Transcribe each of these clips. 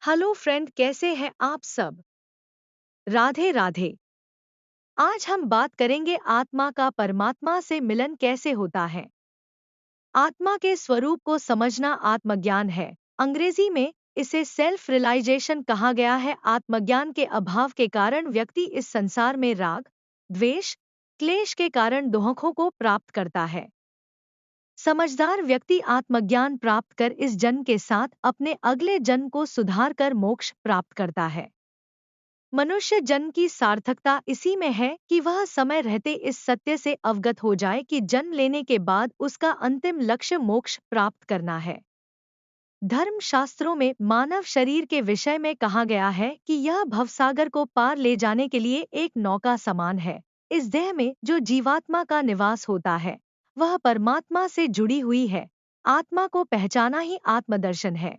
Hello friend, कैसे हैं आप सब। राधे राधे। आज हम बात करेंगे आत्मा का परमात्मा से मिलन कैसे होता है। आत्मा के स्वरूप को समझना आत्मज्ञान है। अंग्रेजी में इसे सेल्फ रियलाइजेशन कहा गया है। आत्मज्ञान के अभाव के कारण व्यक्ति इस संसार में राग, द्वेष, क्लेश के कारण दुखों को प्राप्त करता है। समझदार व्यक्ति आत्मज्ञान प्राप्त कर इस जन्म के साथ अपने अगले जन्म को सुधार कर मोक्ष प्राप्त करता है। मनुष्य जन्म की सार्थकता इसी में है कि वह समय रहते इस सत्य से अवगत हो जाए कि जन्म लेने के बाद उसका अंतिम लक्ष्य मोक्ष प्राप्त करना है। धर्म शास्त्रों में मानव शरीर के विषय में कहा गया है कि यह भवसागर को पार ले जाने के लिए एक नौका समान है। इस देह में जो जीवात्मा का निवास होता है वह परमात्मा से जुड़ी हुई है। आत्मा को पहचाना ही आत्मदर्शन है।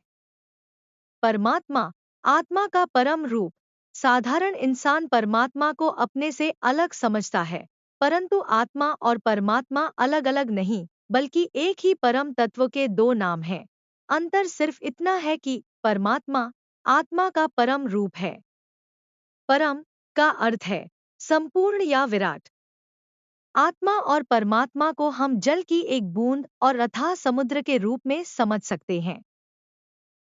परमात्मा, आत्मा का परम रूप। साधारण इंसान परमात्मा को अपने से अलग समझता है, परंतु आत्मा और परमात्मा अलग अलग नहीं, बल्कि एक ही परम तत्व के दो नाम हैं। अंतर सिर्फ इतना है कि परमात्मा आत्मा का परम रूप है। परम का अर्थ है संपूर्ण या विराट। आत्मा और परमात्मा को हम जल की एक बूंद और अथाह समुद्र के रूप में समझ सकते हैं।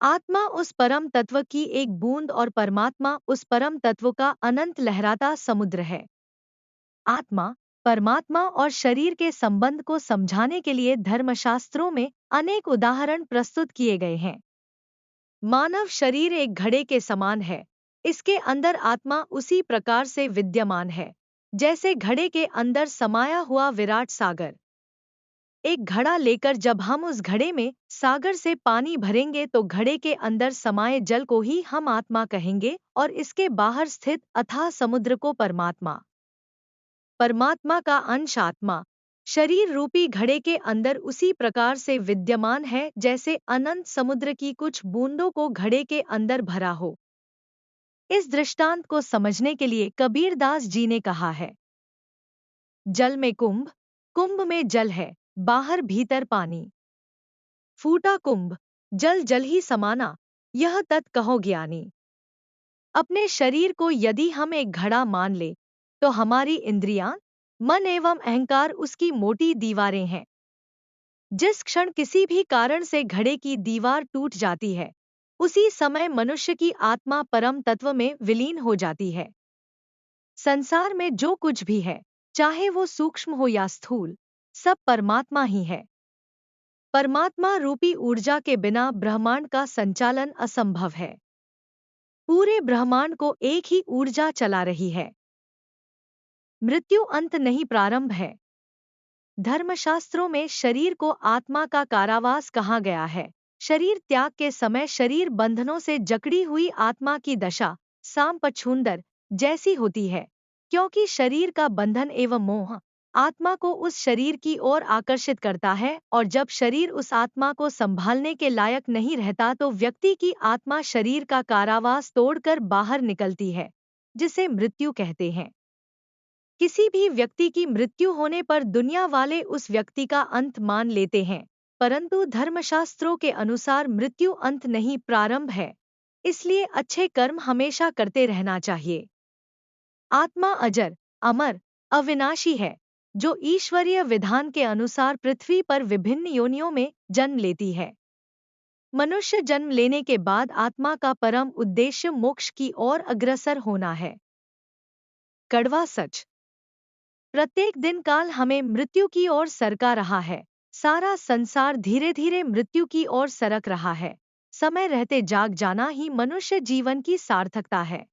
आत्मा उस परम तत्व की एक बूंद और परमात्मा उस परम तत्व का अनंत लहराता समुद्र है। आत्मा, परमात्मा और शरीर के संबंध को समझाने के लिए धर्मशास्त्रों में अनेक उदाहरण प्रस्तुत किए गए हैं। मानव शरीर एक घड़े के समान है। इसके अंदर आत्मा उसी प्रकार से विद्यमान है जैसे घड़े के अंदर समाया हुआ विराट सागर। एक घड़ा लेकर जब हम उस घड़े में सागर से पानी भरेंगे तो घड़े के अंदर समाये जल को ही हम आत्मा कहेंगे और इसके बाहर स्थित अथाह समुद्र को परमात्मा। परमात्मा का अंश आत्मा शरीर रूपी घड़े के अंदर उसी प्रकार से विद्यमान है जैसे अनंत समुद्र की कुछ बूंदों को घड़े के अंदर भरा हो। इस दृष्टांत को समझने के लिए कबीरदास जी ने कहा है, जल में कुंभ, कुंभ में जल है, बाहर भीतर पानी। फूटा कुंभ, जल जल ही समाना, यह तत् कहो ज्ञानी। अपने शरीर को यदि हम एक घड़ा मान ले तो हमारी इंद्रियां, मन एवं अहंकार उसकी मोटी दीवारें हैं। जिस क्षण किसी भी कारण से घड़े की दीवार टूट जाती है उसी समय मनुष्य की आत्मा परम तत्व में विलीन हो जाती है। संसार में जो कुछ भी है, चाहे वो सूक्ष्म हो या स्थूल, सब परमात्मा ही है। परमात्मा रूपी ऊर्जा के बिना ब्रह्मांड का संचालन असंभव है। पूरे ब्रह्मांड को एक ही ऊर्जा चला रही है। मृत्यु अंत नहीं, प्रारंभ है। धर्मशास्त्रों में शरीर को आत्मा का कारावास कहा गया है। शरीर त्याग के समय शरीर बंधनों से जकड़ी हुई आत्मा की दशा सांपछूंदर जैसी होती है, क्योंकि शरीर का बंधन एवं मोह आत्मा को उस शरीर की ओर आकर्षित करता है और जब शरीर उस आत्मा को संभालने के लायक नहीं रहता तो व्यक्ति की आत्मा शरीर का कारावास तोड़कर बाहर निकलती है, जिसे मृत्यु कहते हैं। किसी भी व्यक्ति की मृत्यु होने पर दुनिया वाले उस व्यक्ति का अंत मान लेते हैं, परंतु धर्मशास्त्रों के अनुसार मृत्यु अंत नहीं, प्रारंभ है। इसलिए अच्छे कर्म हमेशा करते रहना चाहिए। आत्मा अजर, अमर, अविनाशी है, जो ईश्वरीय विधान के अनुसार पृथ्वी पर विभिन्न योनियों में जन्म लेती है। मनुष्य जन्म लेने के बाद आत्मा का परम उद्देश्य मोक्ष की ओर अग्रसर होना है। कड़वा सच, प्रत्येक दिन काल हमें मृत्यु की ओर सरका रहा है। सारा संसार धीरे धीरे मृत्यु की ओर सरक रहा है। समय रहते जाग जाना ही मनुष्य जीवन की सार्थकता है।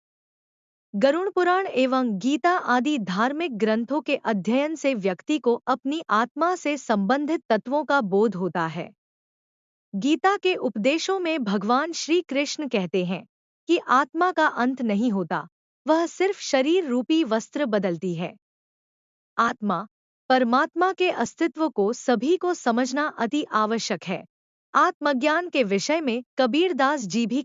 गरुड़ पुराण एवं गीता आदि धार्मिक ग्रंथों के अध्ययन से व्यक्ति को अपनी आत्मा से संबंधित तत्वों का बोध होता है। गीता के उपदेशों में भगवान श्री कृष्ण कहते हैं कि आत्मा का अंत नहीं होता, वह सिर्फ शरीर रूपी वस्त्र बदलती है। आत्मा, परमात्मा के अस्तित्व को सभी को समझना अति आवश्यक है। आत्मज्ञान के विषय में कबीरदास जी भी